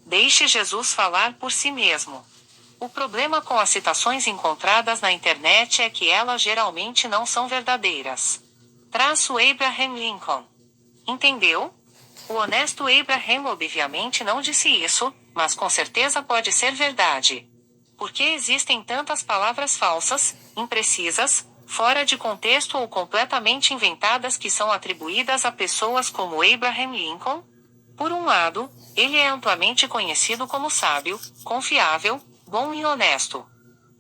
Deixe Jesus falar por si mesmo. O problema com as citações encontradas na internet é que elas geralmente não são verdadeiras. Traço Abraham Lincoln. Entendeu? O honesto Abraham obviamente não disse isso, mas com certeza pode ser verdade. Por que existem tantas palavras falsas, imprecisas, fora de contexto ou completamente inventadas que são atribuídas a pessoas como Abraham Lincoln? Por um lado, ele é amplamente conhecido como sábio, confiável, bom e honesto.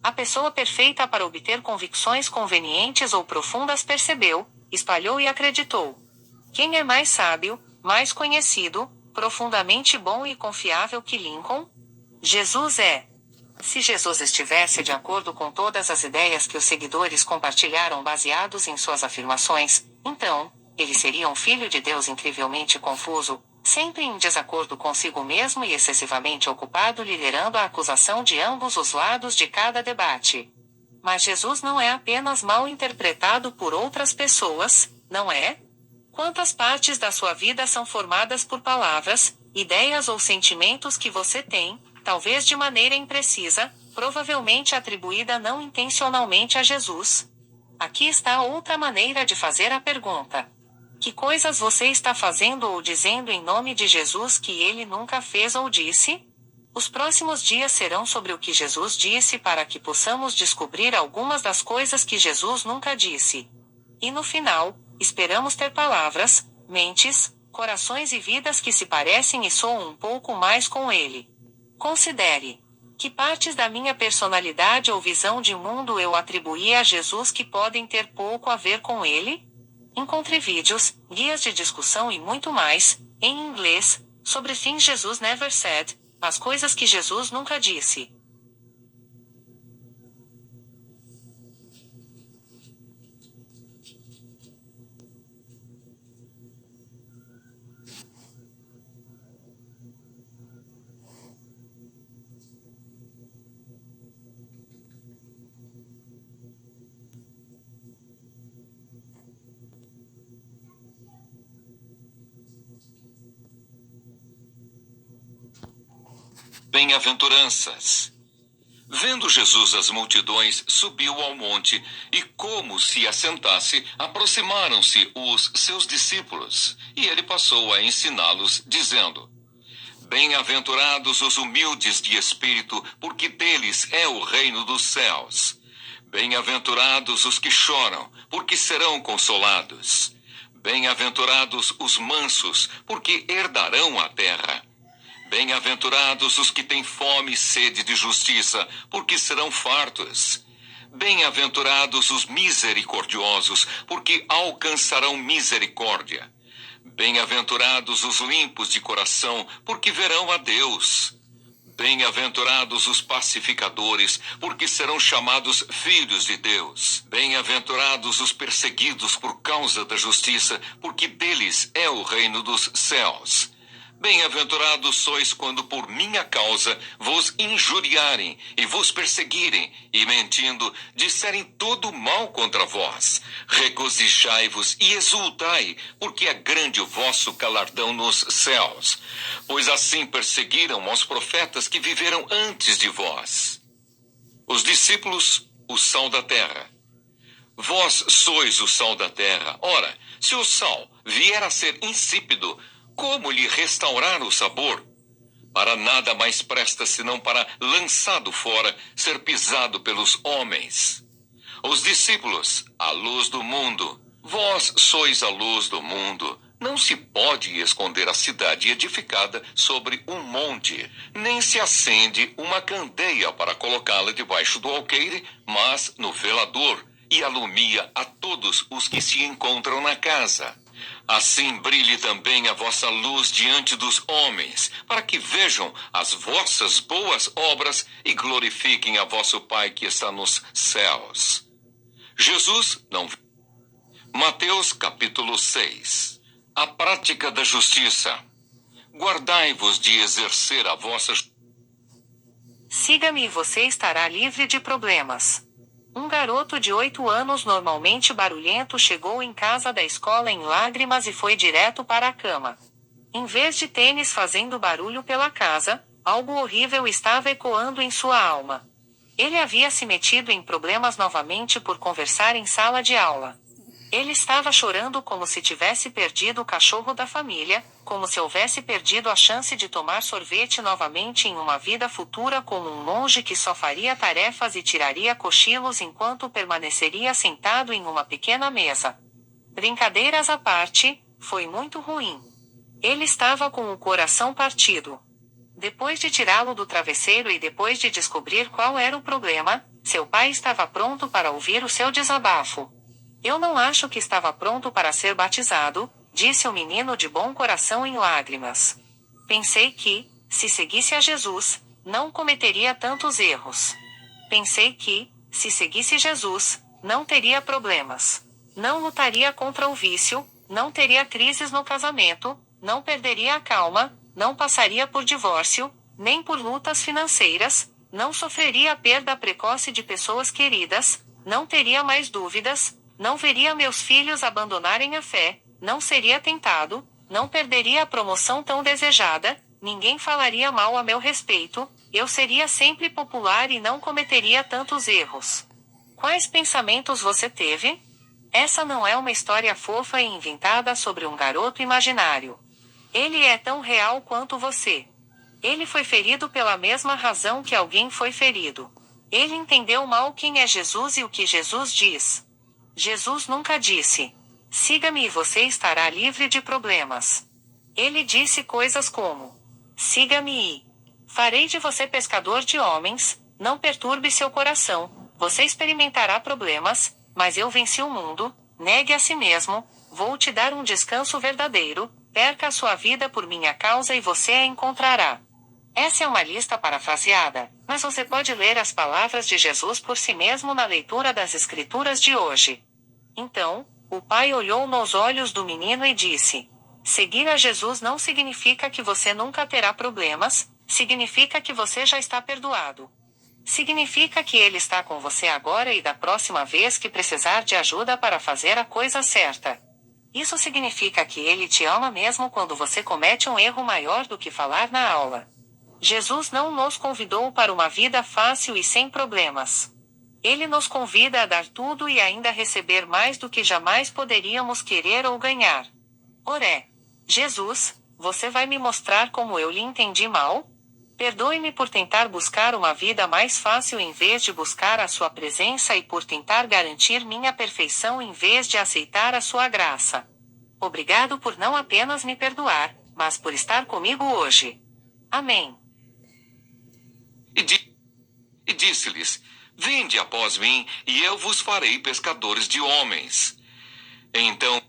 A pessoa perfeita para obter convicções convenientes ou profundas percebeu, espalhou e acreditou. Quem é mais sábio, mais conhecido, profundamente bom e confiável que Lincoln? Jesus é. Se Jesus estivesse de acordo com todas as ideias que os seguidores compartilharam baseados em suas afirmações, então, ele seria um filho de Deus incrivelmente confuso, sempre em desacordo consigo mesmo e excessivamente ocupado liderando a acusação de ambos os lados de cada debate. Mas Jesus não é apenas mal interpretado por outras pessoas, não é? Quantas partes da sua vida são formadas por palavras, ideias ou sentimentos que você tem, talvez de maneira imprecisa, provavelmente atribuída não intencionalmente a Jesus? Aqui está outra maneira de fazer a pergunta. Que coisas você está fazendo ou dizendo em nome de Jesus que ele nunca fez ou disse? Os próximos dias serão sobre o que Jesus disse para que possamos descobrir algumas das coisas que Jesus nunca disse. E no final, esperamos ter palavras, mentes, corações e vidas que se parecem e soam um pouco mais com ele. Considere. Que partes da minha personalidade ou visão de mundo eu atribuí a Jesus que podem ter pouco a ver com ele? Encontre vídeos, guias de discussão e muito mais, em inglês, sobre things Jesus never said, as coisas que Jesus nunca disse. Bem-aventuranças. Vendo Jesus as multidões, subiu ao monte, e como se assentasse, aproximaram-se os seus discípulos, e ele passou a ensiná-los, dizendo: Bem-aventurados os humildes de espírito, porque deles é o reino dos céus. Bem-aventurados os que choram, porque serão consolados. Bem-aventurados os mansos, porque herdarão a terra. Bem-aventurados os que têm fome e sede de justiça, porque serão fartos. Bem-aventurados os misericordiosos, porque alcançarão misericórdia. Bem-aventurados os limpos de coração, porque verão a Deus. Bem-aventurados os pacificadores, porque serão chamados filhos de Deus. Bem-aventurados os perseguidos por causa da justiça, porque deles é o reino dos céus. Bem-aventurados sois quando por minha causa vos injuriarem e vos perseguirem, e mentindo, disserem todo mal contra vós. Regozijai-vos e exultai, porque é grande o vosso galardão nos céus. Pois assim perseguiram aos profetas que viveram antes de vós. Os discípulos, o sal da terra. Vós sois o sal da terra. Ora, se o sal vier a ser insípido, como lhe restaurar o sabor? Para nada mais presta senão para, lançado fora, ser pisado pelos homens. Os discípulos, a luz do mundo. Vós sois a luz do mundo. Não se pode esconder a cidade edificada sobre um monte, nem se acende uma candeia para colocá-la debaixo do alqueire, mas no velador, e alumia a todos os que se encontram na casa. Assim brilhe também a vossa luz diante dos homens, para que vejam as vossas boas obras e glorifiquem a vosso Pai que está nos céus. Jesus não. Mateus capítulo 6. A prática da justiça. Guardai-vos de exercer a vossa. Siga-me e você estará livre de problemas. Um garoto de 8 anos normalmente barulhento chegou em casa da escola em lágrimas e foi direto para a cama. Em vez de tênis fazendo barulho pela casa, Algo horrível estava ecoando em sua alma. Ele havia se metido em problemas novamente por conversar em sala de aula. Ele estava chorando como se tivesse perdido o cachorro da família, como se houvesse perdido a chance de tomar sorvete novamente em uma vida futura como um monge que só faria tarefas e tiraria cochilos enquanto permaneceria sentado em uma pequena mesa. Brincadeiras à parte, foi muito ruim. Ele estava com o coração partido. Depois de tirá-lo do travesseiro e depois de descobrir qual era o problema, seu pai estava pronto para ouvir o seu desabafo. Eu não acho que estava pronto para ser batizado, disse o menino de bom coração em lágrimas. Pensei que, se seguisse a Jesus, não cometeria tantos erros. Pensei que, se seguisse Jesus, não teria problemas. Não lutaria contra o vício, não teria crises no casamento, não perderia a calma, não passaria por divórcio, nem por lutas financeiras, não sofreria a perda precoce de pessoas queridas, não teria mais dúvidas, não veria meus filhos abandonarem a fé, não seria tentado, não perderia a promoção tão desejada, ninguém falaria mal a meu respeito, eu seria sempre popular e não cometeria tantos erros. Quais pensamentos você teve? Essa não é uma história fofa e inventada sobre um garoto imaginário. Ele é tão real quanto você. Ele foi ferido pela mesma razão que alguém foi ferido. Ele entendeu mal quem é Jesus e o que Jesus diz. Jesus nunca disse: siga-me e você estará livre de problemas. Ele disse coisas como: siga-me e farei de você pescador de homens. Não perturbe seu coração, você experimentará problemas, mas eu venci o mundo. Negue a si mesmo, vou te dar um descanso verdadeiro, perca a sua vida por minha causa e você a encontrará. Essa é uma lista parafraseada, mas você pode ler as palavras de Jesus por si mesmo na leitura das Escrituras de hoje. Então, o pai olhou nos olhos do menino e disse: seguir a Jesus não significa que você nunca terá problemas, significa que você já está perdoado. Significa que Ele está com você agora e da próxima vez que precisar de ajuda para fazer a coisa certa. Isso significa que Ele te ama mesmo quando você comete um erro maior do que falar na aula. Jesus não nos convidou para uma vida fácil e sem problemas. Ele nos convida a dar tudo e ainda receber mais do que jamais poderíamos querer ou ganhar. Oré. Jesus, você vai me mostrar como eu lhe entendi mal? Perdoe-me por tentar buscar uma vida mais fácil em vez de buscar a sua presença e por tentar garantir minha perfeição em vez de aceitar a sua graça. Obrigado por não apenas me perdoar, mas por estar comigo hoje. Amém. E disse-lhes: vinde após mim, e eu vos farei pescadores de homens. Então,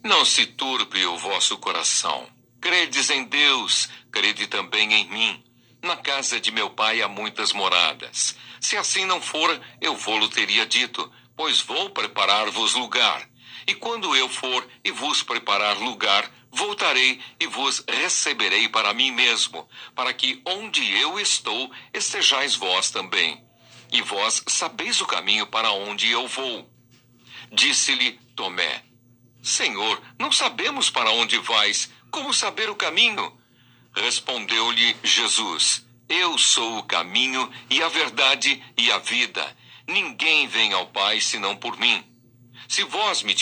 não se turbe o vosso coração. Credes em Deus, crede também em mim. Na casa de meu pai há muitas moradas. Se assim não for, eu vou-lo teria dito, pois vou preparar-vos lugar. E quando eu for e vos preparar lugar, voltarei e vos receberei para mim mesmo, para que onde eu estou, estejais vós também. E vós sabeis o caminho para onde eu vou. Disse-lhe Tomé: Senhor, não sabemos para onde vais, como saber o caminho? Respondeu-lhe Jesus: eu sou o caminho e a verdade e a vida. Ninguém vem ao Pai senão por mim. Se vós me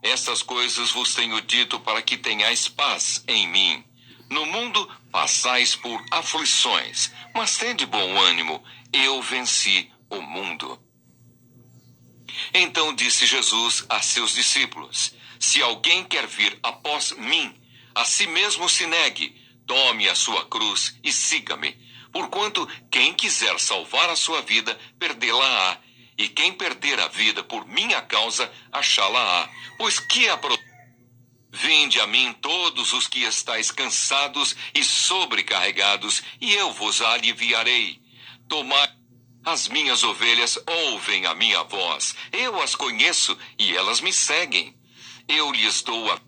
estas coisas vos tenho dito para que tenhais paz em mim. No mundo passais por aflições, mas tende bom ânimo, eu venci o mundo. Então disse Jesus a seus discípulos: se alguém quer vir após mim, a si mesmo se negue, tome a sua cruz e siga-me. Porquanto quem quiser salvar a sua vida, perdê-la-á. E quem perder a vida por minha causa, achá-la-á. Pois que vinde a mim todos os que estáis cansados e sobrecarregados, e eu vos aliviarei. Tomai as minhas ovelhas, ouvem a minha voz. Eu as conheço e elas me seguem. Eu lhes dou a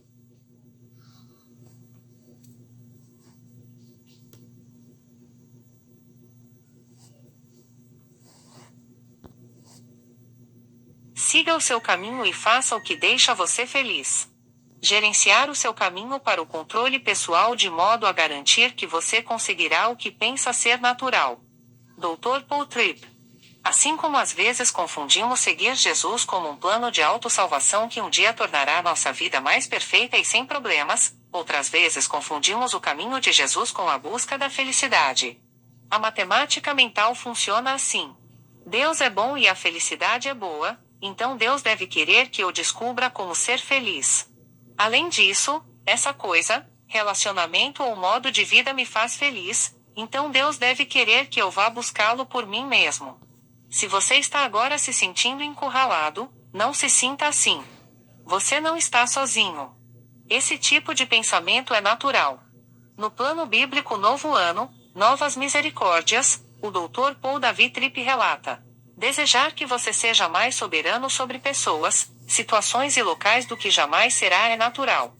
Siga o seu caminho e faça o que deixa você feliz. Gerenciar o seu caminho para o controle pessoal de modo a garantir que você conseguirá o que pensa ser natural. Dr. Paul Tripp. Assim como às vezes confundimos seguir Jesus como um plano de autossalvação que um dia tornará nossa vida mais perfeita e sem problemas, outras vezes confundimos o caminho de Jesus com a busca da felicidade. A matemática mental funciona assim. Deus é bom e a felicidade é boa, então Deus deve querer que eu descubra como ser feliz. Além disso, essa coisa, relacionamento ou modo de vida me faz feliz, então Deus deve querer que eu vá buscá-lo por mim mesmo. Se você está agora se sentindo encurralado, não se sinta assim. Você não está sozinho. Esse tipo de pensamento é natural. No plano bíblico Novo Ano, Novas Misericórdias, o Dr. Paul David Tripp relata: desejar que você seja mais soberano sobre pessoas, situações e locais do que jamais será é natural.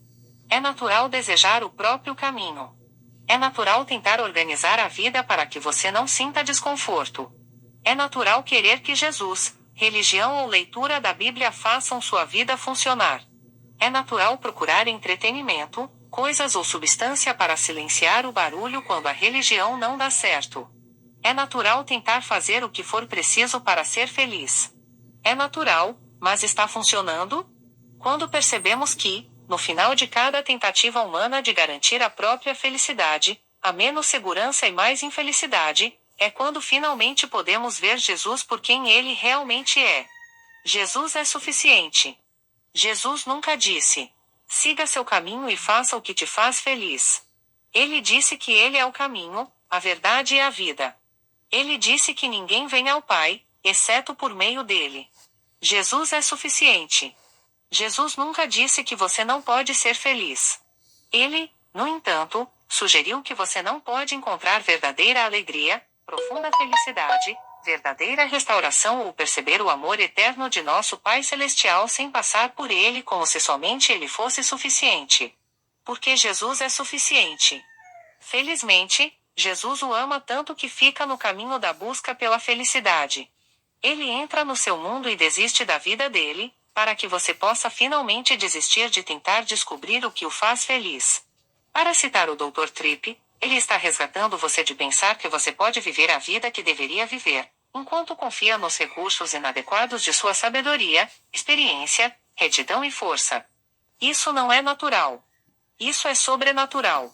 É natural desejar o próprio caminho. É natural tentar organizar a vida para que você não sinta desconforto. É natural querer que Jesus, religião ou leitura da Bíblia façam sua vida funcionar. É natural procurar entretenimento, coisas ou substância para silenciar o barulho quando a religião não dá certo. É natural tentar fazer o que for preciso para ser feliz. É natural, mas está funcionando? Quando percebemos que, no final de cada tentativa humana de garantir a própria felicidade, há menos segurança e mais infelicidade, é quando finalmente podemos ver Jesus por quem ele realmente é. Jesus é suficiente. Jesus nunca disse: siga seu caminho e faça o que te faz feliz. Ele disse que ele é o caminho, a verdade e a vida. Ele disse que ninguém vem ao Pai, exceto por meio dele. Jesus é suficiente. Jesus nunca disse que você não pode ser feliz. Ele, no entanto, sugeriu que você não pode encontrar verdadeira alegria, profunda felicidade, verdadeira restauração ou perceber o amor eterno de nosso Pai Celestial sem passar por ele como se somente ele fosse suficiente. Porque Jesus é suficiente. Felizmente, Jesus o ama tanto que fica no caminho da busca pela felicidade. Ele entra no seu mundo e desiste da vida dele, para que você possa finalmente desistir de tentar descobrir o que o faz feliz. Para citar o Dr. Tripp, ele está resgatando você de pensar que você pode viver a vida que deveria viver, enquanto confia nos recursos inadequados de sua sabedoria, experiência, retidão e força. Isso não é natural. Isso é sobrenatural.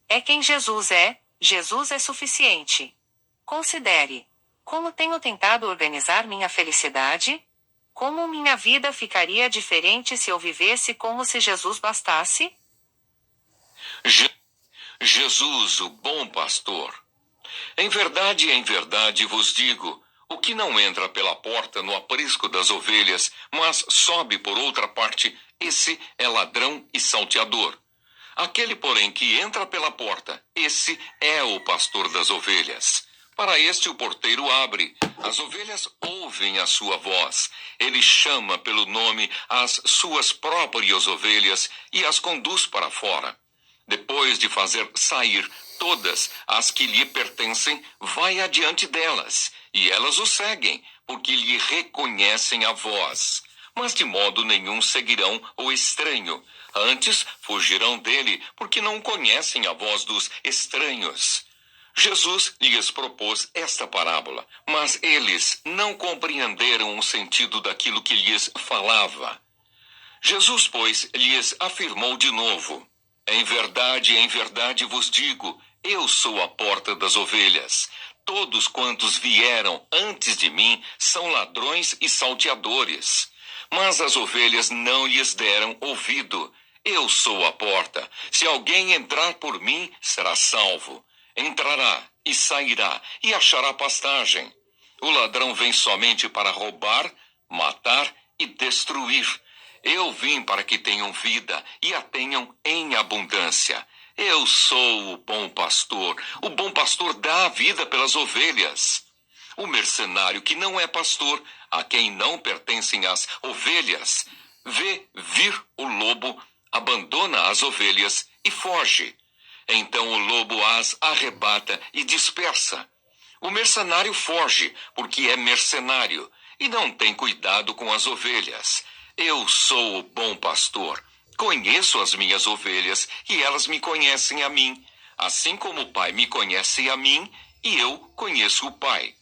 É quem Jesus é suficiente. Considere: como tenho tentado organizar minha felicidade? Como minha vida ficaria diferente se eu vivesse como se Jesus bastasse? Jesus, o bom pastor. Em verdade vos digo, o que não entra pela porta no aprisco das ovelhas, mas sobe por outra parte, esse é ladrão e salteador. Aquele, porém, que entra pela porta, esse é o pastor das ovelhas. Para este o porteiro abre, as ovelhas ouvem a sua voz. Ele chama pelo nome as suas próprias ovelhas e as conduz para fora. Depois de fazer sair todas as que lhe pertencem, vai adiante delas, e elas o seguem, porque lhe reconhecem a voz. Mas de modo nenhum seguirão o estranho. Antes fugirão dele, porque não conhecem a voz dos estranhos. Jesus lhes propôs esta parábola, mas eles não compreenderam o sentido daquilo que lhes falava. Jesus, pois, lhes afirmou de novo: em verdade vos digo, eu sou a porta das ovelhas. Todos quantos vieram antes de mim são ladrões e salteadores, mas as ovelhas não lhes deram ouvido. Eu sou a porta. Se alguém entrar por mim, será salvo. Entrará e sairá e achará pastagem. O ladrão vem somente para roubar, matar e destruir. Eu vim para que tenham vida e a tenham em abundância. Eu sou o bom pastor. O bom pastor dá a vida pelas ovelhas. O mercenário que não é pastor, a quem não pertencem as ovelhas, vê vir o lobo, abandona as ovelhas e foge. Então o lobo as arrebata e dispersa. O mercenário foge, porque é mercenário, e não tem cuidado com as ovelhas. Eu sou o bom pastor. Conheço as minhas ovelhas e elas me conhecem a mim, assim como o Pai me conhece a mim e eu conheço o Pai.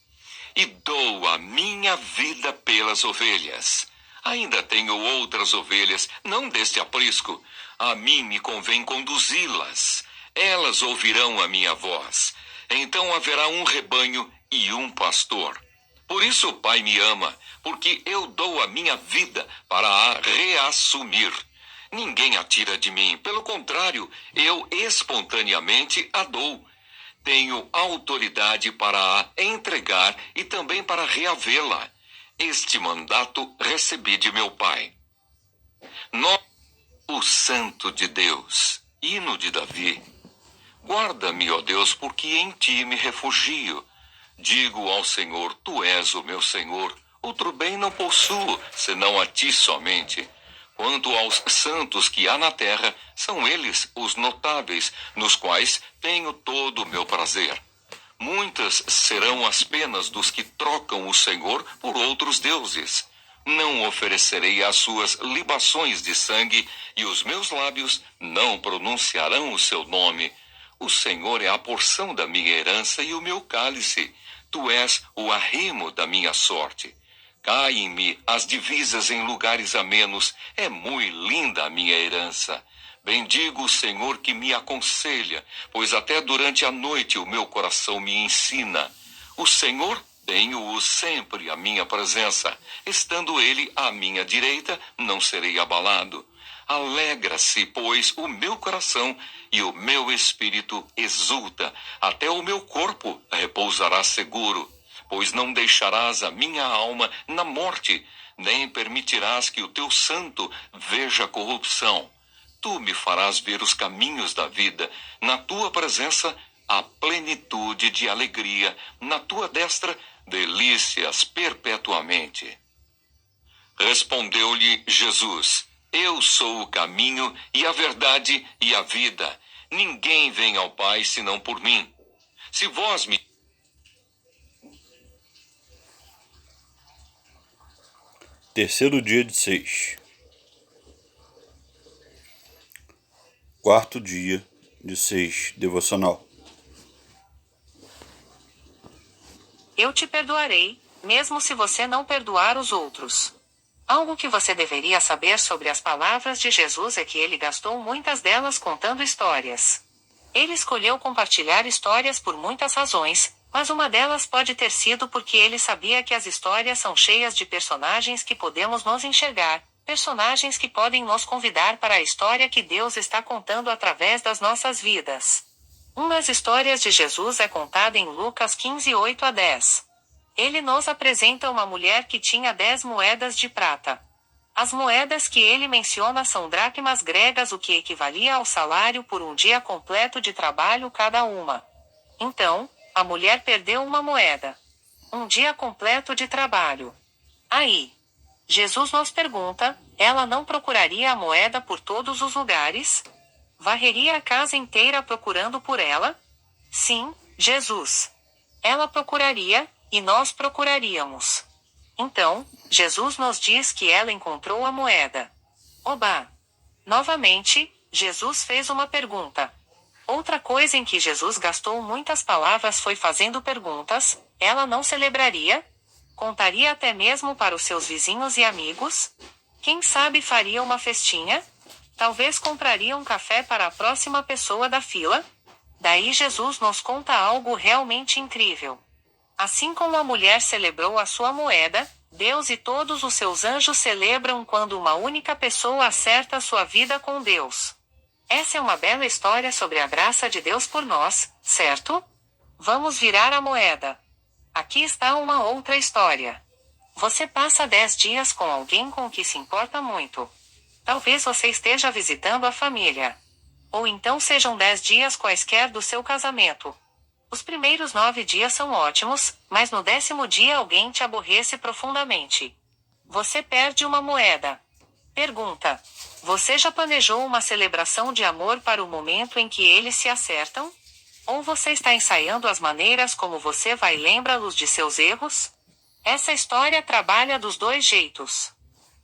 E dou a minha vida pelas ovelhas. Ainda tenho outras ovelhas, não deste aprisco. A mim me convém conduzi-las. Elas ouvirão a minha voz. Então haverá um rebanho e um pastor. Por isso o Pai me ama, porque eu dou a minha vida para a reassumir. Ninguém a tira de mim, pelo contrário, eu espontaneamente a dou. Tenho autoridade para a entregar e também para reavê-la. Este mandato recebi de meu Pai. O Santo de Deus, hino de Davi. Guarda-me, ó Deus, porque em ti me refugio. Digo ao Senhor, tu és o meu Senhor. Outro bem não possuo, senão a ti somente. Quanto aos santos que há na terra, são eles os notáveis, nos quais tenho todo o meu prazer. Muitas serão as penas dos que trocam o Senhor por outros deuses. Não oferecerei as suas libações de sangue, e os meus lábios não pronunciarão o seu nome. O Senhor é a porção da minha herança e o meu cálice. Tu és o arrimo da minha sorte. Caem-me as divisas em lugares amenos, é muito linda a minha herança. Bendigo o Senhor que me aconselha, pois até durante a noite o meu coração me ensina. O Senhor tenho-o sempre à minha presença, estando ele à minha direita, não serei abalado. Alegra-se, pois, o meu coração e o meu espírito exulta, até o meu corpo repousará seguro. Pois não deixarás a minha alma na morte, nem permitirás que o teu santo veja corrupção. Tu me farás ver os caminhos da vida, na tua presença a plenitude de alegria, na tua destra delícias perpetuamente. Respondeu-lhe Jesus: Eu sou o caminho e a verdade e a vida. Ninguém vem ao Pai senão por mim. Se vós me... Terceiro dia de 6. Quarto dia de 6, devocional. Eu te perdoarei, mesmo se você não perdoar os outros. Algo que você deveria saber sobre as palavras de Jesus é que ele gastou muitas delas contando histórias. Ele escolheu compartilhar histórias por muitas razões, mas uma delas pode ter sido porque ele sabia que as histórias são cheias de personagens que podemos nos enxergar, personagens que podem nos convidar para a história que Deus está contando através das nossas vidas. Uma das histórias de Jesus é contada em Lucas 15, 8 a 10. Ele nos apresenta uma mulher que tinha 10 moedas de prata. As moedas que ele menciona são dracmas gregas, o que equivalia ao salário por um dia completo de trabalho cada uma. Então, a mulher perdeu uma moeda. Um dia completo de trabalho. Aí, Jesus nos pergunta, ela não procuraria a moeda por todos os lugares? Varreria a casa inteira procurando por ela? Sim, Jesus. Ela procuraria, e nós procuraríamos. Então, Jesus nos diz que ela encontrou a moeda. Oba! Novamente, Jesus fez uma pergunta. Outra coisa em que Jesus gastou muitas palavras foi fazendo perguntas. Ela não celebraria? Contaria até mesmo para os seus vizinhos e amigos? Quem sabe faria uma festinha? Talvez compraria um café para a próxima pessoa da fila? Daí Jesus nos conta algo realmente incrível. Assim como a mulher celebrou a sua moeda, Deus e todos os seus anjos celebram quando uma única pessoa acerta sua vida com Deus. Essa é uma bela história sobre a graça de Deus por nós, certo? Vamos virar a moeda. Aqui está uma outra história. Você passa 10 dias com alguém com que se importa muito. Talvez você esteja visitando a família. Ou então sejam 10 dias quaisquer do seu casamento. Os primeiros 9 dias são ótimos, mas no 10º dia alguém te aborrece profundamente. Você perde uma moeda. Pergunta: você já planejou uma celebração de amor para o momento em que eles se acertam? Ou você está ensaiando as maneiras como você vai lembrá-los de seus erros? Essa história trabalha dos dois jeitos.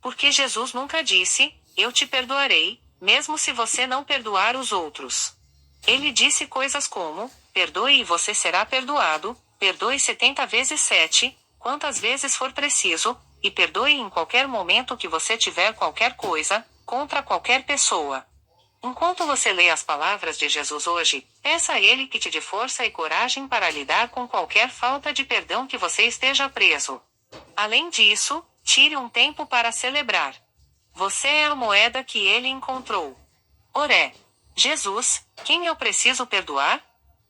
Porque Jesus nunca disse, eu te perdoarei, mesmo se você não perdoar os outros. Ele disse coisas como: perdoe e você será perdoado, perdoe 70 vezes 7, quantas vezes for preciso, e perdoe em qualquer momento que você tiver qualquer coisa, contra qualquer pessoa. Enquanto você lê as palavras de Jesus hoje, peça a Ele que te dê força e coragem para lidar com qualquer falta de perdão que você esteja preso. Além disso, tire um tempo para celebrar. Você é a moeda que Ele encontrou. Oré. Jesus, quem eu preciso perdoar?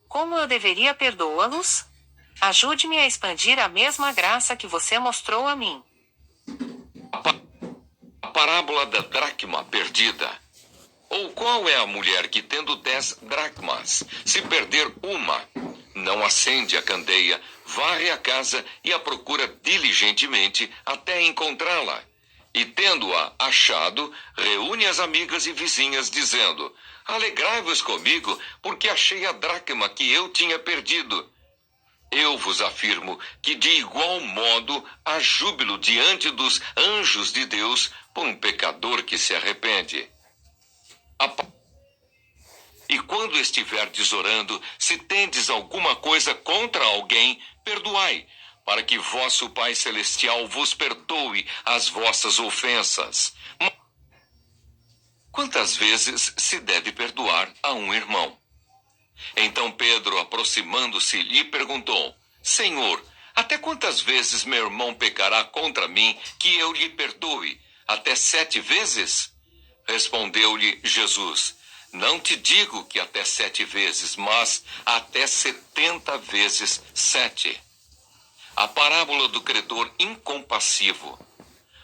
Como eu deveria perdoá-los? Ajude-me a expandir a mesma graça que você mostrou a mim. A parábola da dracma perdida. Ou qual é a mulher que, tendo 10 dracmas, se perder uma, não acende a candeia, varre a casa e a procura diligentemente até encontrá-la? E tendo-a achado, reúne as amigas e vizinhas, dizendo: alegrai-vos comigo, porque achei a dracma que eu tinha perdido. Eu vos afirmo que de igual modo há júbilo diante dos anjos de Deus por um pecador que se arrepende. E quando estiverdes orando, se tendes alguma coisa contra alguém, perdoai, para que vosso Pai Celestial vos perdoe as vossas ofensas. Quantas vezes se deve perdoar a um irmão? Então Pedro, aproximando-se, lhe perguntou: Senhor, até quantas vezes meu irmão pecará contra mim, que eu lhe perdoe? Até 7 vezes? Respondeu-lhe Jesus: não te digo que até 7 vezes, mas até 70 vezes 7. A parábola do credor incompassivo.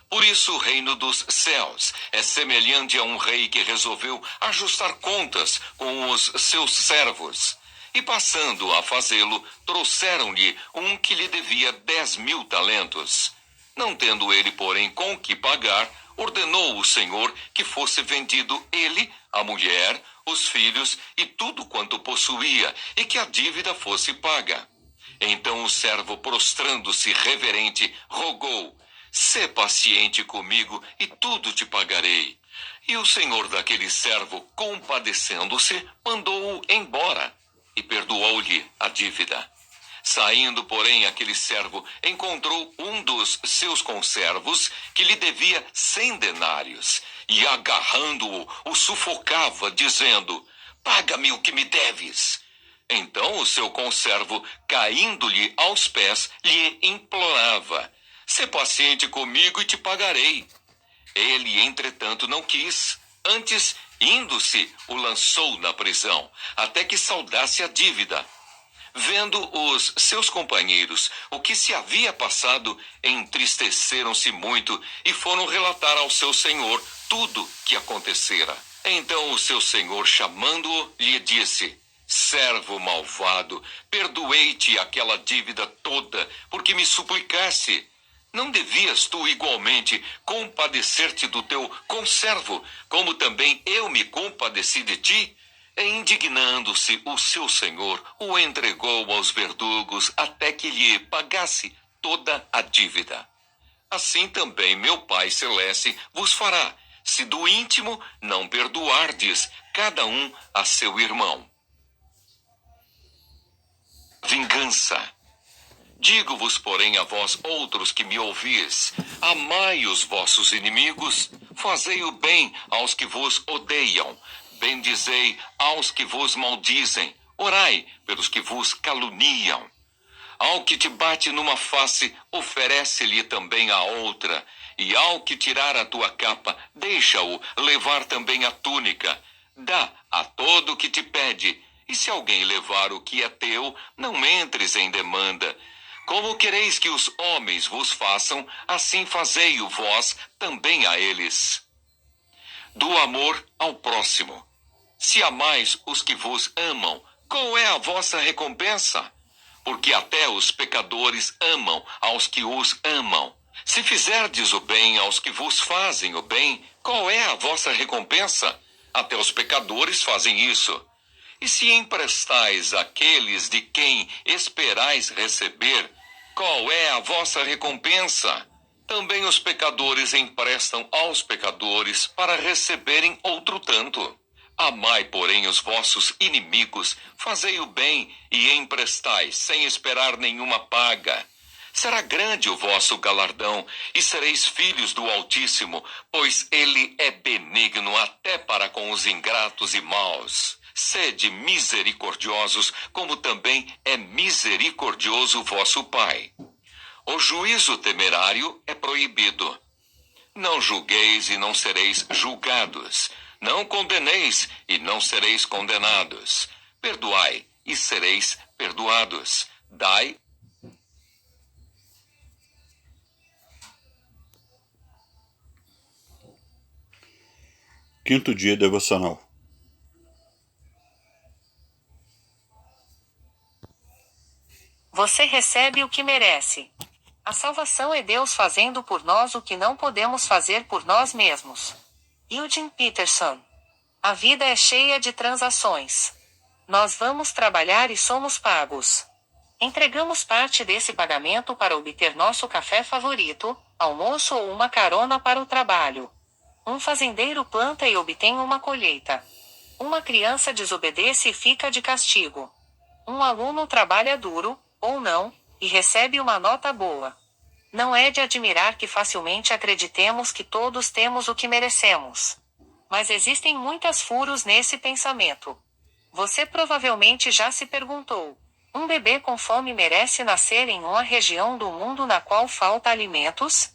Por isso o reino dos céus é semelhante a um rei que resolveu ajustar contas com os seus servos. E passando a fazê-lo, trouxeram-lhe um que lhe devia 10.000 talentos. Não tendo ele, porém, com que pagar, ordenou o Senhor que fosse vendido ele, a mulher, os filhos e tudo quanto possuía, e que a dívida fosse paga. Então o servo, prostrando-se reverente, rogou: sê paciente comigo e tudo te pagarei. E o senhor daquele servo, compadecendo-se, mandou-o embora e perdoou-lhe a dívida. Saindo, porém, aquele servo encontrou um dos seus conservos que lhe devia 100 denários e, agarrando-o, o sufocava, dizendo: paga-me o que me deves. Então o seu conservo, caindo-lhe aos pés, lhe implorava: sê paciente comigo e te pagarei. Ele, entretanto, não quis. Antes, indo-se, o lançou na prisão, até que saldasse a dívida. Vendo os seus companheiros o que se havia passado, entristeceram-se muito e foram relatar ao seu senhor tudo que acontecera. Então o seu senhor, chamando-o, lhe disse: servo malvado, perdoei-te aquela dívida toda, porque me suplicaste. Não devias tu igualmente compadecer-te do teu conservo, como também eu me compadeci de ti? E, indignando-se, o seu senhor o entregou aos verdugos até que lhe pagasse toda a dívida. Assim também meu Pai Celeste vos fará, se do íntimo não perdoardes cada um a seu irmão. Vingança. Digo-vos, porém, a vós outros que me ouvis: amai os vossos inimigos, fazei o bem aos que vos odeiam, bendizei aos que vos maldizem, orai pelos que vos caluniam. Ao que te bate numa face, oferece-lhe também a outra, e ao que tirar a tua capa, deixa-o levar também a túnica. Dá a todo o que te pede, e se alguém levar o que é teu, não entres em demanda. Como quereis que os homens vos façam, assim fazei-o vós também a eles. Do amor ao próximo. Se amais os que vos amam, qual é a vossa recompensa? Porque até os pecadores amam aos que os amam. Se fizerdes o bem aos que vos fazem o bem, qual é a vossa recompensa? Até os pecadores fazem isso. E se emprestais àqueles de quem esperais receber, qual é a vossa recompensa? Também os pecadores emprestam aos pecadores para receberem outro tanto. Amai, porém, os vossos inimigos, fazei o bem e emprestai, sem esperar nenhuma paga. Será grande o vosso galardão, e sereis filhos do Altíssimo, pois ele é benigno até para com os ingratos e maus. Sede misericordiosos, como também é misericordioso vosso Pai. O juízo temerário é proibido. Não julgueis e não sereis julgados. Não condeneis e não sereis condenados. Perdoai e sereis perdoados. Dai. Quinto dia devocional. Você recebe o que merece. A salvação é Deus fazendo por nós o que não podemos fazer por nós mesmos. Eugene Peterson. A vida é cheia de transações. Nós vamos trabalhar e somos pagos. Entregamos parte desse pagamento para obter nosso café favorito, almoço ou uma carona para o trabalho. Um fazendeiro planta e obtém uma colheita. Uma criança desobedece e fica de castigo. Um aluno trabalha duro, ou não, e recebe uma nota boa. Não é de admirar que facilmente acreditemos que todos temos o que merecemos. Mas existem muitos furos nesse pensamento. Você provavelmente já se perguntou: um bebê com fome merece nascer em uma região do mundo na qual falta alimentos?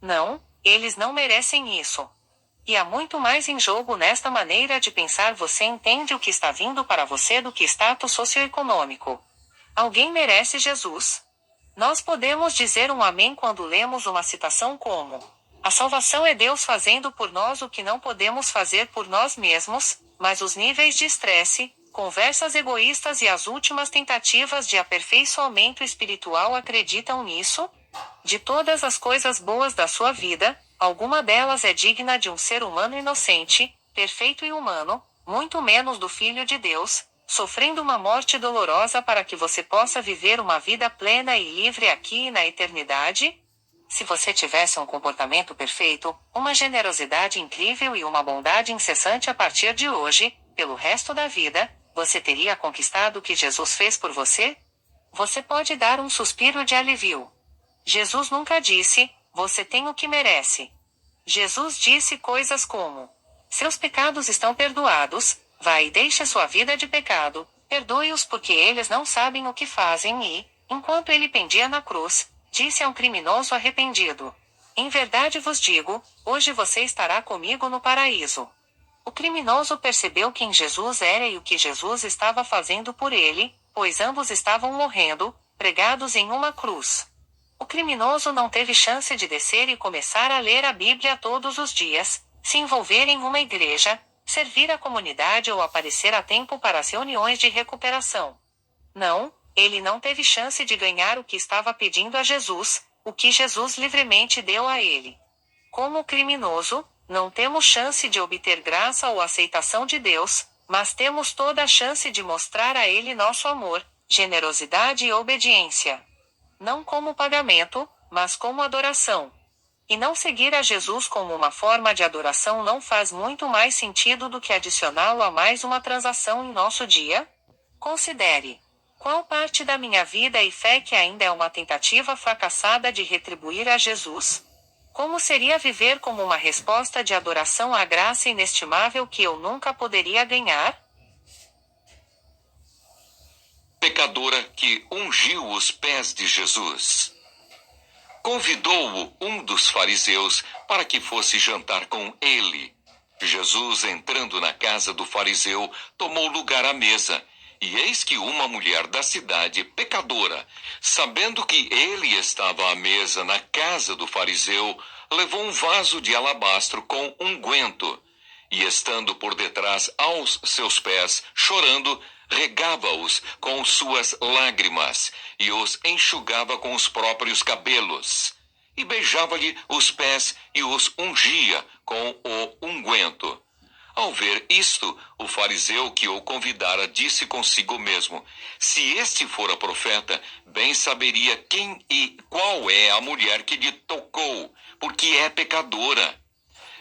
Não, eles não merecem isso. E há muito mais em jogo nesta maneira de pensar. Você entende o que está vindo para você do que status socioeconômico. Alguém merece Jesus? Nós podemos dizer um amém quando lemos uma citação como: a salvação é Deus fazendo por nós o que não podemos fazer por nós mesmos, mas os níveis de estresse, conversas egoístas e as últimas tentativas de aperfeiçoamento espiritual acreditam nisso? De todas as coisas boas da sua vida, alguma delas é digna de um ser humano inocente, perfeito e humano, muito menos do Filho de Deus, sofrendo uma morte dolorosa para que você possa viver uma vida plena e livre aqui e na eternidade? Se você tivesse um comportamento perfeito, uma generosidade incrível e uma bondade incessante a partir de hoje, pelo resto da vida, você teria conquistado o que Jesus fez por você? Você pode dar um suspiro de alívio. Jesus nunca disse: você tem o que merece. Jesus disse coisas como: seus pecados estão perdoados, vá e deixe sua vida de pecado, perdoe-os porque eles não sabem o que fazem e, enquanto ele pendia na cruz, disse a um criminoso arrependido: em verdade vos digo, hoje você estará comigo no paraíso. O criminoso percebeu quem Jesus era e o que Jesus estava fazendo por ele, pois ambos estavam morrendo, pregados em uma cruz. O criminoso não teve chance de descer e começar a ler a Bíblia todos os dias, se envolver em uma igreja, servir a comunidade ou aparecer a tempo para as reuniões de recuperação. Não, ele não teve chance de ganhar o que estava pedindo a Jesus, o que Jesus livremente deu a ele. Como criminoso, não temos chance de obter graça ou aceitação de Deus, mas temos toda a chance de mostrar a Ele nosso amor, generosidade e obediência. Não como pagamento, mas como adoração. E não seguir a Jesus como uma forma de adoração não faz muito mais sentido do que adicioná-lo a mais uma transação em nosso dia? Considere: qual parte da minha vida e fé que ainda é uma tentativa fracassada de retribuir a Jesus? Como seria viver como uma resposta de adoração à graça inestimável que eu nunca poderia ganhar? Pecadora que ungiu os pés de Jesus. Convidou-o um dos fariseus para que fosse jantar com ele. Jesus, entrando na casa do fariseu, tomou lugar à mesa. E eis que uma mulher da cidade, pecadora, sabendo que ele estava à mesa na casa do fariseu, levou um vaso de alabastro com unguento, e estando por detrás aos seus pés, chorando, regava-os com suas lágrimas, e os enxugava com os próprios cabelos, e beijava-lhe os pés e os ungia com o unguento. Ao ver isto, o fariseu que o convidara disse consigo mesmo: se este fora profeta, bem saberia quem e qual é a mulher que lhe tocou, porque é pecadora.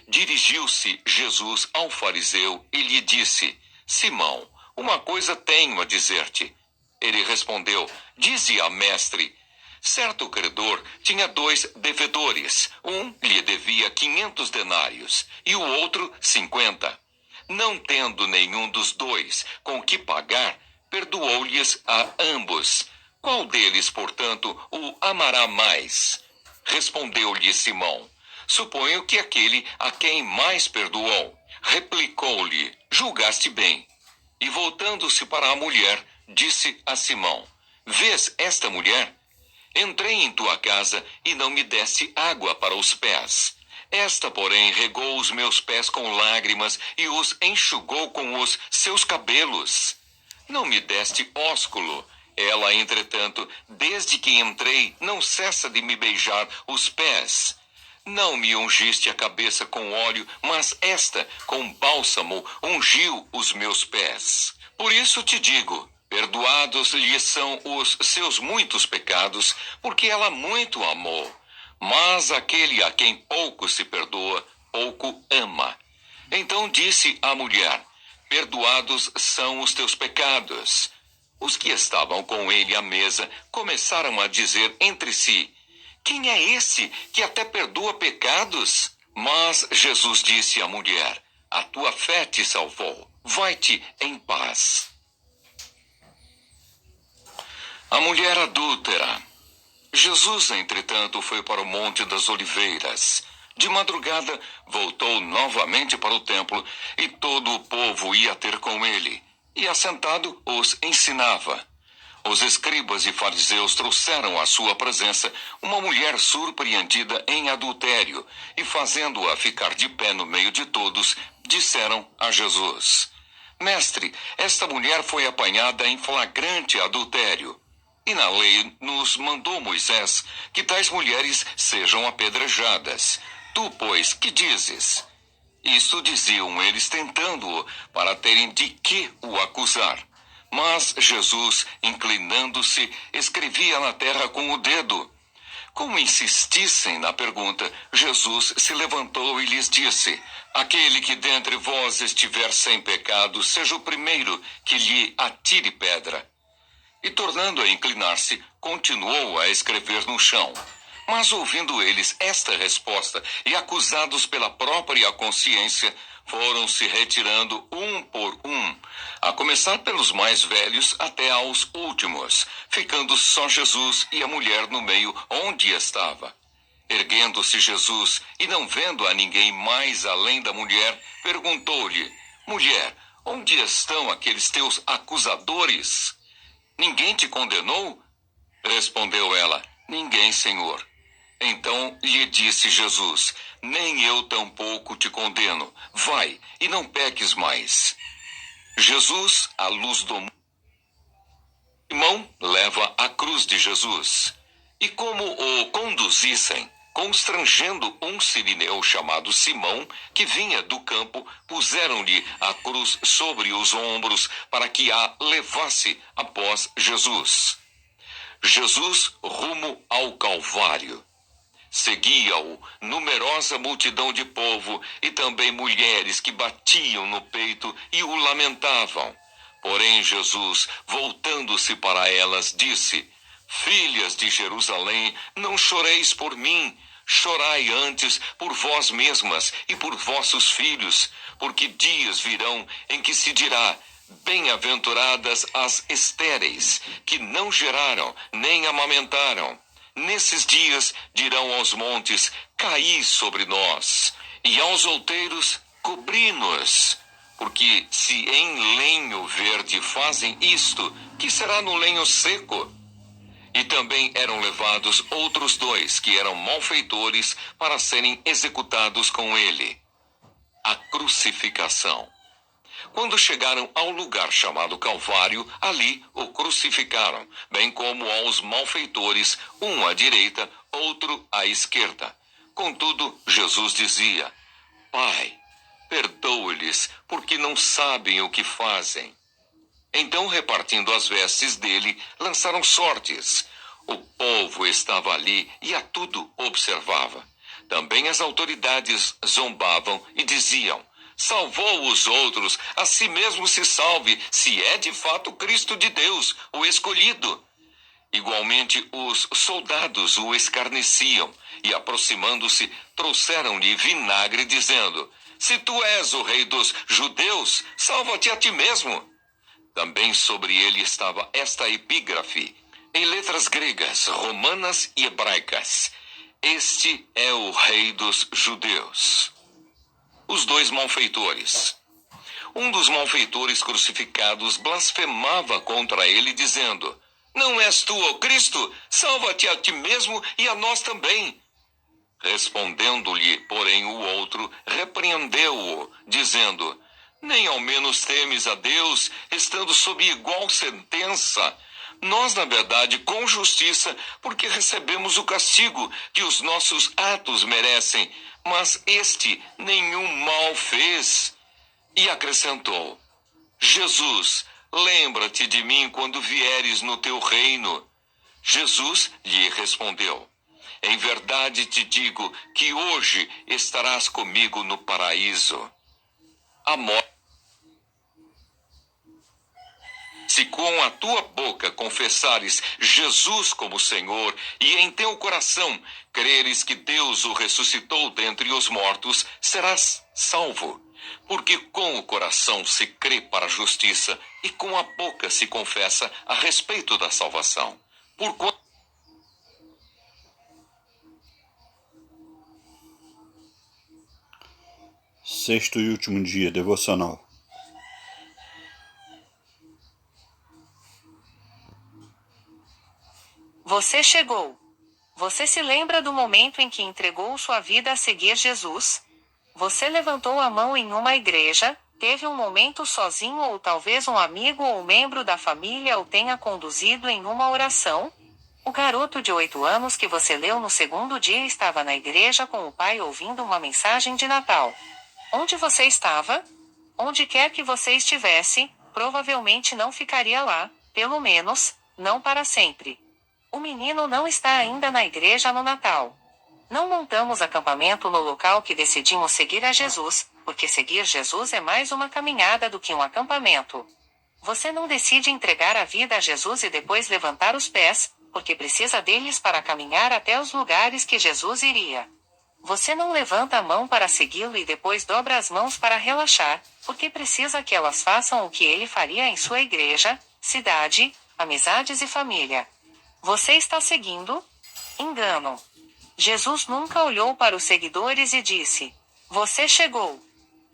Dirigiu-se Jesus ao fariseu e lhe disse: Simão, uma coisa tenho a dizer-te. Ele respondeu: dize-a, mestre. Certo credor tinha 2 devedores. Um lhe devia 500 denários e o outro 50. Não tendo nenhum dos 2 com que pagar, perdoou-lhes a ambos. Qual deles, portanto, o amará mais? Respondeu-lhe Simão: suponho que aquele a quem mais perdoou. Replicou-lhe: julgaste bem. E voltando-se para a mulher, disse a Simão: vês esta mulher? Entrei em tua casa e não me deste água para os pés. Esta, porém, regou os meus pés com lágrimas e os enxugou com os seus cabelos. Não me deste ósculo. Ela, entretanto, desde que entrei, não cessa de me beijar os pés. Não me ungiste a cabeça com óleo, mas esta, com bálsamo, ungiu os meus pés. Por isso te digo: perdoados lhe são os seus muitos pecados, porque ela muito amou. Mas aquele a quem pouco se perdoa, pouco ama. Então disse a mulher: perdoados são os teus pecados. Os que estavam com ele à mesa começaram a dizer entre si: quem é esse que até perdoa pecados? Mas Jesus disse à mulher: a tua fé te salvou. Vai-te em paz. A mulher adúltera. Jesus, entretanto, foi para o Monte das Oliveiras. De madrugada, voltou novamente para o templo, e todo o povo ia ter com ele. E, assentado, os ensinava. Os escribas e fariseus trouxeram à sua presença uma mulher surpreendida em adultério, e, fazendo-a ficar de pé no meio de todos, disseram a Jesus: Mestre, esta mulher foi apanhada em flagrante adultério. E na lei nos mandou Moisés que tais mulheres sejam apedrejadas. Tu, pois, que dizes? Isto diziam eles, tentando-o, para terem de que o acusar. Mas Jesus, inclinando-se, escrevia na terra com o dedo. Como insistissem na pergunta, Jesus se levantou e lhes disse: aquele que dentre vós estiver sem pecado, seja o primeiro que lhe atire pedra. E, tornando a inclinar-se, continuou a escrever no chão. Mas, ouvindo eles esta resposta e acusados pela própria consciência, foram se retirando um por um, a começar pelos mais velhos até aos últimos, ficando só Jesus e a mulher no meio onde estava. Erguendo-se Jesus e não vendo a ninguém mais além da mulher, perguntou-lhe: mulher, onde estão aqueles teus acusadores? Ninguém te condenou? Respondeu ela: ninguém, Senhor. Então lhe disse Jesus: nem eu tampouco te condeno. Vai, e não peques mais. Jesus, à luz do mundo, Simão leva a cruz de Jesus. E como o conduzissem, constrangendo um sirineu chamado Simão, que vinha do campo, puseram-lhe a cruz sobre os ombros para que a levasse após Jesus. Jesus rumo ao Calvário. Seguia-o numerosa multidão de povo e também mulheres que batiam no peito e o lamentavam. Porém Jesus, voltando-se para elas, disse: filhas de Jerusalém, não choreis por mim, chorai antes por vós mesmas e por vossos filhos, porque dias virão em que se dirá: bem-aventuradas as estéreis, que não geraram nem amamentaram. Nesses dias dirão aos montes: caí sobre nós, e aos outeiros: cobri-nos. Porque se em lenho verde fazem isto, que será no lenho seco? E também eram levados outros 2, que eram malfeitores, para serem executados com ele. A crucificação. Quando chegaram ao lugar chamado Calvário, ali o crucificaram, bem como aos malfeitores, um à direita, outro à esquerda. Contudo, Jesus dizia: Pai, perdoa-lhes, porque não sabem o que fazem. Então, repartindo as vestes dele, lançaram sortes. O povo estava ali e a tudo observava. Também as autoridades zombavam e diziam: salvou os outros, a si mesmo se salve, se é de fato Cristo de Deus, o escolhido. Igualmente, os soldados o escarneciam e, aproximando-se, trouxeram-lhe vinagre, dizendo: se tu és o rei dos judeus, salva-te a ti mesmo. Também sobre ele estava esta epígrafe, em letras gregas, romanas e hebraicas: este é o rei dos judeus. Os dois malfeitores. Um dos malfeitores crucificados blasfemava contra ele, dizendo: não és tu o Cristo? Salva-te a ti mesmo e a nós também. Respondendo-lhe, porém, o outro, repreendeu-o, dizendo: nem ao menos temes a Deus, estando sob igual sentença? Nós, na verdade, com justiça, porque recebemos o castigo que os nossos atos merecem, mas este nenhum mal fez. E acrescentou: Jesus, lembra-te de mim quando vieres no teu reino. Jesus lhe respondeu: em verdade te digo que hoje estarás comigo no paraíso. A morte. Se com a tua boca confessares Jesus como Senhor e em teu coração creres que Deus o ressuscitou dentre os mortos, serás salvo. Porque com o coração se crê para a justiça e com a boca se confessa a respeito da salvação. Porquanto Sexto e último dia devocional. Você chegou. Você se lembra do momento em que entregou sua vida a seguir Jesus? Você levantou a mão em uma igreja, teve um momento sozinho ou talvez um amigo ou membro da família o tenha conduzido em uma oração? O garoto de 8 anos que você leu no segundo dia estava na igreja com o pai ouvindo uma mensagem de Natal. Onde você estava? Onde quer que você estivesse, provavelmente não ficaria lá, pelo menos, não para sempre. O menino não está ainda na igreja no Natal. Não montamos acampamento no local que decidimos seguir a Jesus, porque seguir Jesus é mais uma caminhada do que um acampamento. Você não decide entregar a vida a Jesus e depois levantar os pés, porque precisa deles para caminhar até os lugares que Jesus iria. Você não levanta a mão para segui-lo e depois dobra as mãos para relaxar, porque precisa que elas façam o que ele faria em sua igreja, cidade, amizades e família. Você está seguindo? Engano. Jesus nunca olhou para os seguidores e disse: você chegou.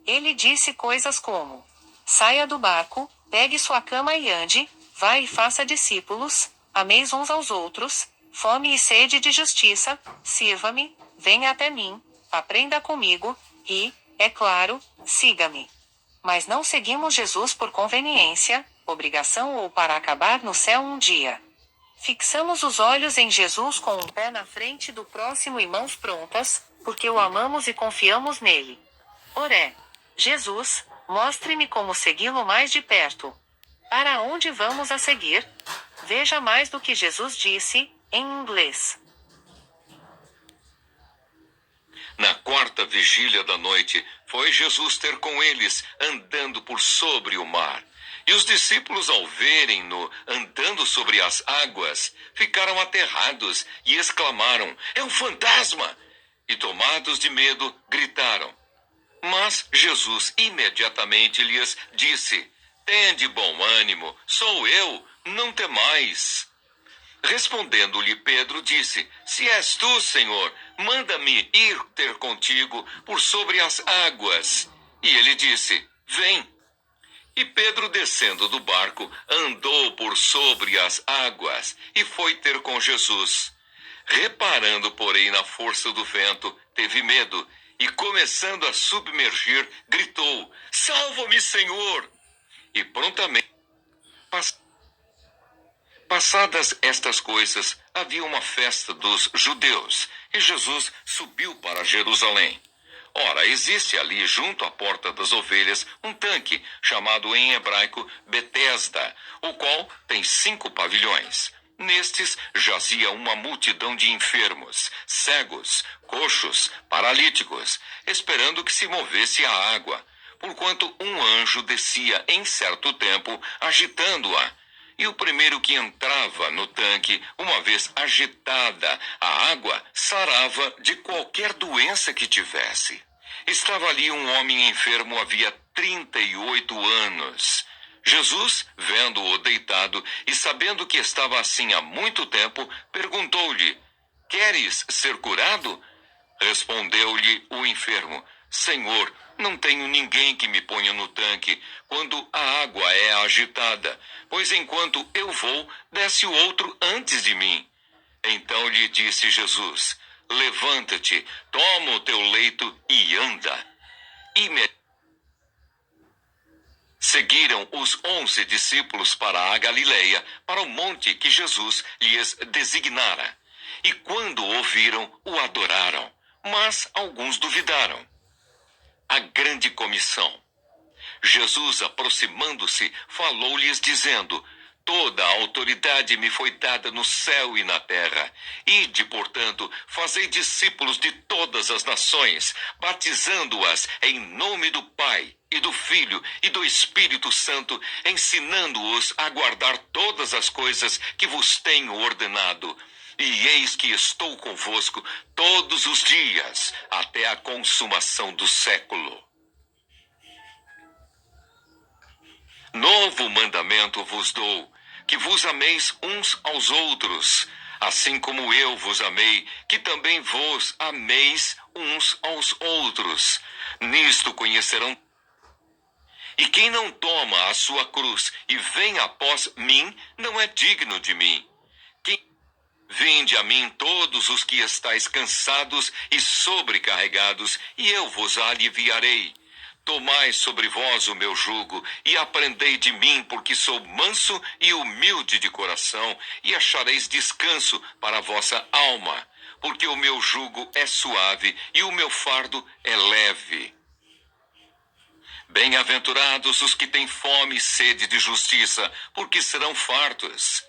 Ele disse coisas como: saia do barco, pegue sua cama e ande, vá e faça discípulos, ameis uns aos outros, fome e sede de justiça, sirva-me, venha até mim, aprenda comigo, e, é claro, siga-me. Mas não seguimos Jesus por conveniência, obrigação ou para acabar no céu um dia. Fixamos os olhos em Jesus com um pé na frente do próximo e mãos prontas, porque o amamos e confiamos nele. Oré. Jesus, mostre-me como segui-lo mais de perto. Para onde vamos a seguir? Veja mais do que Jesus disse, em inglês. na quarta vigília da noite, foi Jesus ter com eles, andando por sobre o mar. E os discípulos, ao verem-no andando sobre as águas, ficaram aterrados e exclamaram: é um fantasma! E tomados de medo, gritaram. Mas Jesus imediatamente lhes disse: tende bom ânimo, sou eu, não temais. Respondendo-lhe Pedro, disse: se és tu, Senhor, manda-me ir ter contigo por sobre as águas. E ele disse: vem. E Pedro, descendo do barco, andou por sobre as águas e foi ter com Jesus. Reparando, porém, na força do vento, teve medo e, começando a submergir, gritou: salva-me, Senhor! E prontamente, passadas estas coisas, havia uma festa dos judeus e Jesus subiu para Jerusalém. Ora, existe ali, junto à porta das ovelhas, um tanque, chamado em hebraico Betesda, o qual tem 5 pavilhões. Nestes jazia uma multidão de enfermos, cegos, coxos, paralíticos, esperando que se movesse a água, porquanto um anjo descia em certo tempo, agitando-a. E o primeiro que entrava no tanque, uma vez agitada a água, sarava de qualquer doença que tivesse. Estava ali um homem enfermo havia 38 anos. Jesus, vendo-o deitado e sabendo que estava assim há muito tempo, perguntou-lhe: Queres ser curado? Respondeu-lhe o enfermo: Senhor, não tenho ninguém que me ponha no tanque quando a água é agitada, pois enquanto eu vou, desce o outro antes de mim. Então lhe disse Jesus: Levanta-te, toma o teu leito e anda. Seguiram os 11 discípulos para a Galileia, para o monte que Jesus lhes designara. E quando o viram, o adoraram, mas alguns duvidaram. A grande comissão. Jesus, aproximando-se, falou-lhes dizendo: Toda a autoridade me foi dada no céu e na terra. Ide, portanto, fazei discípulos de todas as nações, batizando-as em nome do Pai, e do Filho, e do Espírito Santo, ensinando-os a guardar todas as coisas que vos tenho ordenado. E eis que estou convosco todos os dias, até a consumação do século. Novo mandamento vos dou, que vos ameis uns aos outros, assim como eu vos amei, que também vos ameis uns aos outros. Nisto conhecerão. E quem não toma a sua cruz e vem após mim, não é digno de mim. Vinde a mim todos os que estáis cansados e sobrecarregados, e eu vos aliviarei. Tomai sobre vós o meu jugo, e aprendei de mim, porque sou manso e humilde de coração, e achareis descanso para a vossa alma, porque o meu jugo é suave e o meu fardo é leve. Bem-aventurados os que têm fome e sede de justiça, porque serão fartos.